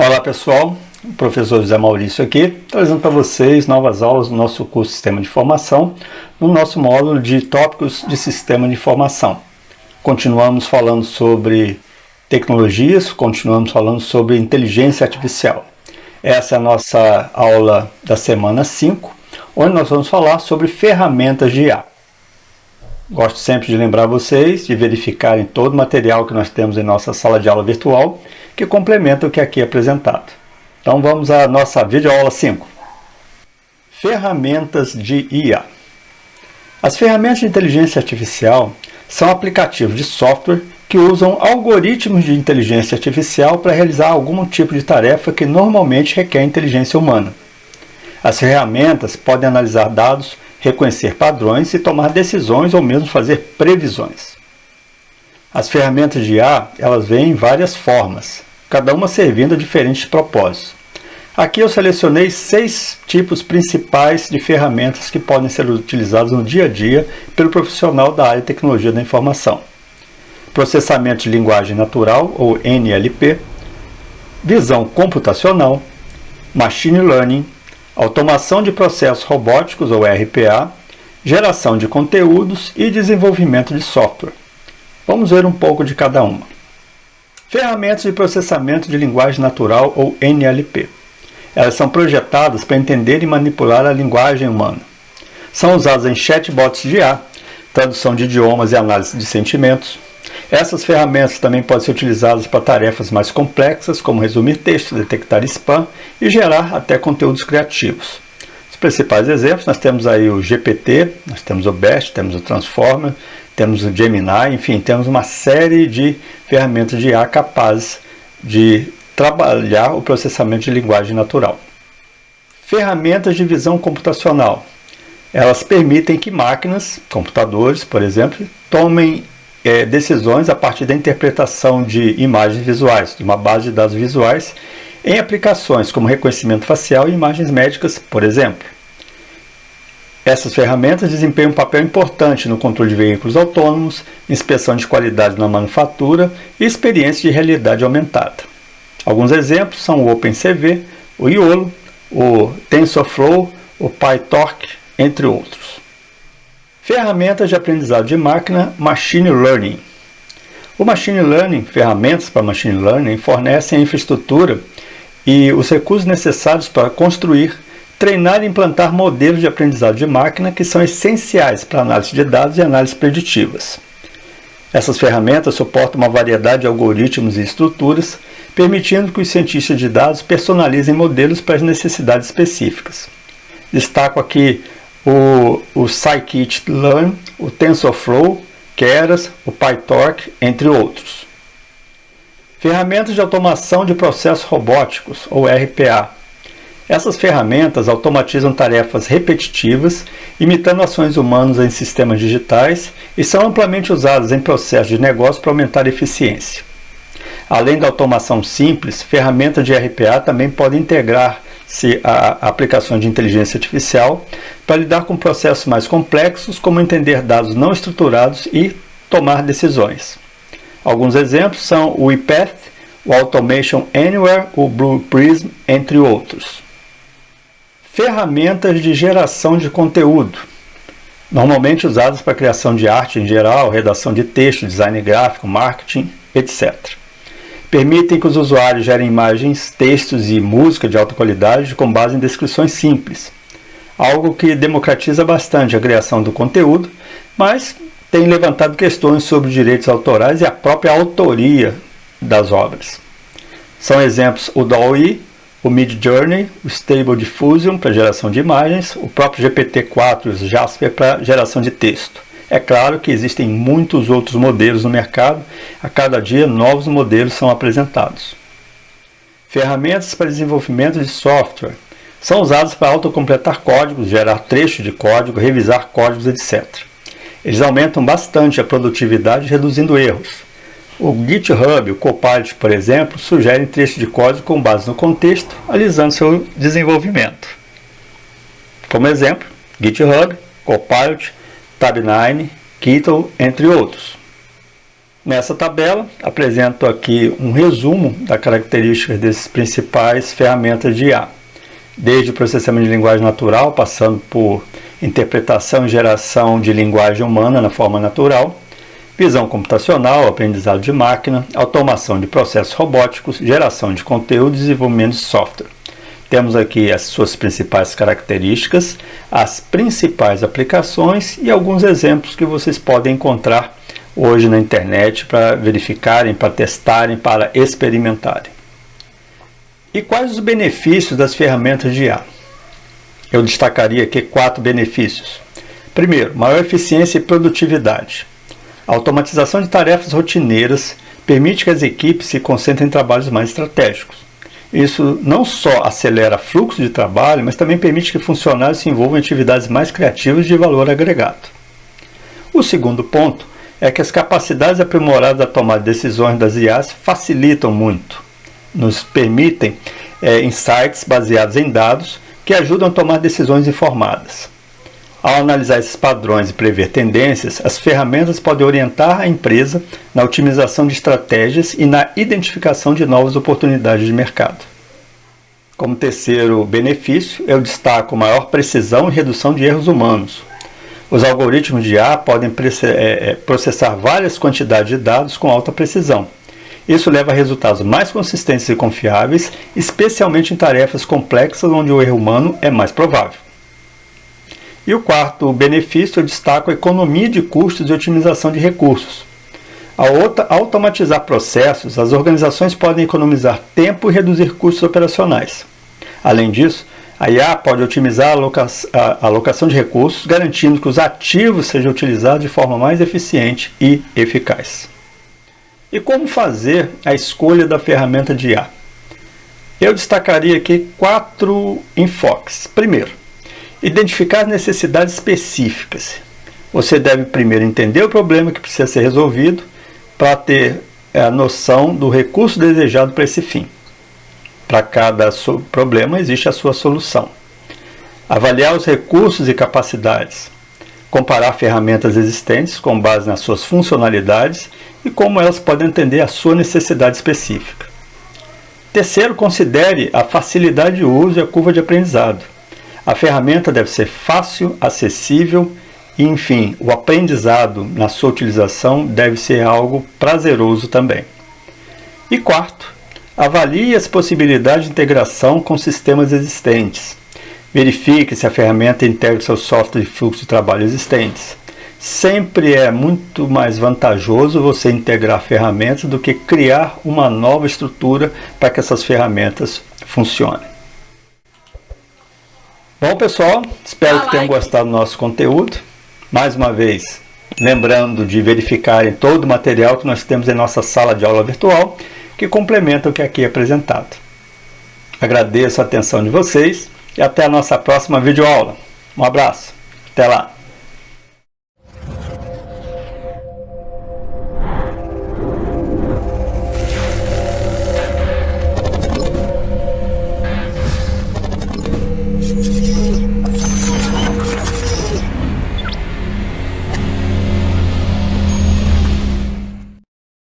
Olá pessoal, o professor José Maurício aqui, trazendo para vocês novas aulas do nosso curso Sistema de Informação, no nosso módulo de tópicos de Sistema de Informação. Continuamos falando sobre tecnologias, continuamos falando sobre inteligência artificial. Essa é a nossa aula da semana 5, onde nós vamos falar sobre ferramentas de IA. Gosto sempre de lembrar vocês de verificarem todo o material que nós temos em nossa sala de aula virtual, que complementa o que aqui é apresentado. Então vamos à nossa videoaula 5. Ferramentas de IA. As ferramentas de inteligência artificial são aplicativos de software que usam algoritmos de inteligência artificial para realizar algum tipo de tarefa que normalmente requer inteligência humana. As ferramentas podem analisar dados, reconhecer padrões e tomar decisões ou mesmo fazer previsões. As ferramentas de IA, elas vêm em várias formas, cada uma servindo a diferentes propósitos. Aqui eu selecionei 6 tipos principais de ferramentas que podem ser utilizadas no dia a dia pelo profissional da área de tecnologia da informação. Processamento de linguagem natural, ou NLP, visão computacional, machine learning, automação de processos robóticos, ou RPA, geração de conteúdos e desenvolvimento de software. Vamos ver um pouco de cada uma. Ferramentas de processamento de linguagem natural, ou NLP. Elas são projetadas para entender e manipular a linguagem humana. São usadas em chatbots de IA, tradução de idiomas e análise de sentimentos. Essas ferramentas também podem ser utilizadas para tarefas mais complexas, como resumir texto, detectar spam e gerar até conteúdos criativos. Os principais exemplos, nós temos aí o GPT, nós temos o BEST, temos o Transformer, temos o Gemini, enfim, temos uma série de ferramentas de IA capazes de trabalhar o processamento de linguagem natural. Ferramentas de visão computacional. Elas permitem que máquinas, computadores, por exemplo, tomem decisões a partir da interpretação de imagens visuais, de uma base de dados visuais, em aplicações como reconhecimento facial e imagens médicas, por exemplo. Essas ferramentas desempenham um papel importante no controle de veículos autônomos, inspeção de qualidade na manufatura e experiência de realidade aumentada. Alguns exemplos são o OpenCV, o YOLO, o TensorFlow, o PyTorch, entre outros. Ferramentas de aprendizado de máquina, Machine Learning. O Machine Learning, ferramentas para Machine Learning, fornecem a infraestrutura e os recursos necessários para construir, treinar e implantar modelos de aprendizado de máquina que são essenciais para análise de dados e análises preditivas. Essas ferramentas suportam uma variedade de algoritmos e estruturas, permitindo que os cientistas de dados personalizem modelos para as necessidades específicas. Destaco aqui o Scikit-learn, o TensorFlow, Keras, o PyTorch, entre outros. Ferramentas de automação de processos robóticos, ou RPA. Essas ferramentas automatizam tarefas repetitivas, imitando ações humanas em sistemas digitais e são amplamente usadas em processos de negócio para aumentar a eficiência. Além da automação simples, ferramentas de RPA também podem integrar-se a aplicações de inteligência artificial para lidar com processos mais complexos, como entender dados não estruturados e tomar decisões. Alguns exemplos são o ePath, o Automation Anywhere, o Blue Prism, entre outros. Ferramentas de geração de conteúdo, normalmente usadas para a criação de arte em geral, redação de texto, design gráfico, marketing, etc. Permitem que os usuários gerem imagens, textos e música de alta qualidade com base em descrições simples, algo que democratiza bastante a criação do conteúdo, mas tem levantado questões sobre direitos autorais e a própria autoria das obras. São exemplos o DALL-E, o Midjourney, o Stable Diffusion para geração de imagens, o próprio GPT-4 e o Jasper para geração de texto. É claro que existem muitos outros modelos no mercado, a cada dia novos modelos são apresentados. Ferramentas para desenvolvimento de software são usadas para autocompletar códigos, gerar trechos de código, revisar códigos, etc. Eles aumentam bastante a produtividade, reduzindo erros. O GitHub, o Copilot, por exemplo, sugerem trechos de código com base no contexto, alisando seu desenvolvimento. Como exemplo, GitHub, Copilot, Tabnine, Kittle, entre outros. Nessa tabela, apresento aqui um resumo das características dessas principais ferramentas de IA, desde o processamento de linguagem natural, passando por interpretação e geração de linguagem humana na forma natural, visão computacional, aprendizado de máquina, automação de processos robóticos, geração de conteúdo e desenvolvimento de software. Temos aqui as suas principais características, as principais aplicações e alguns exemplos que vocês podem encontrar hoje na internet para verificarem, para testarem, para experimentarem. E quais os benefícios das ferramentas de IA? Eu destacaria aqui 4 benefícios. Primeiro, maior eficiência e produtividade. A automatização de tarefas rotineiras permite que as equipes se concentrem em trabalhos mais estratégicos. Isso não só acelera o fluxo de trabalho, mas também permite que funcionários se envolvam em atividades mais criativas de valor agregado. O segundo ponto é que as capacidades aprimoradas da tomada de decisões das IAs facilitam muito. Nos permitem insights baseados em dados que ajudam a tomar decisões informadas. Ao analisar esses padrões e prever tendências, as ferramentas podem orientar a empresa na otimização de estratégias e na identificação de novas oportunidades de mercado. Como terceiro benefício, eu destaco maior precisão e redução de erros humanos. Os algoritmos de IA podem processar várias quantidades de dados com alta precisão. Isso leva a resultados mais consistentes e confiáveis, especialmente em tarefas complexas onde o erro humano é mais provável. E o quarto benefício, eu destaco a economia de custos e otimização de recursos. Ao automatizar processos, as organizações podem economizar tempo e reduzir custos operacionais. Além disso, a IA pode otimizar a alocação de recursos, garantindo que os ativos sejam utilizados de forma mais eficiente e eficaz. E como fazer a escolha da ferramenta de IA? Eu destacaria aqui 4 enfoques. Primeiro, identificar as necessidades específicas. Você deve primeiro entender o problema que precisa ser resolvido para ter a noção do recurso desejado para esse fim. Para cada problema existe a sua solução. Avaliar os recursos e capacidades. Comparar ferramentas existentes com base nas suas funcionalidades e como elas podem atender à sua necessidade específica. Terceiro, considere a facilidade de uso e a curva de aprendizado. A ferramenta deve ser fácil, acessível e, enfim, o aprendizado na sua utilização deve ser algo prazeroso também. E quarto, avalie as possibilidades de integração com sistemas existentes. Verifique se a ferramenta integra seus softwares de fluxo de trabalho existentes. Sempre é muito mais vantajoso você integrar ferramentas do que criar uma nova estrutura para que essas ferramentas funcionem. Bom, pessoal, espero que tenham gostado do nosso conteúdo. Mais uma vez, lembrando de verificarem todo o material que nós temos em nossa sala de aula virtual, que complementa o que aqui é apresentado. Agradeço a atenção de vocês e até a nossa próxima videoaula. Um abraço, até lá!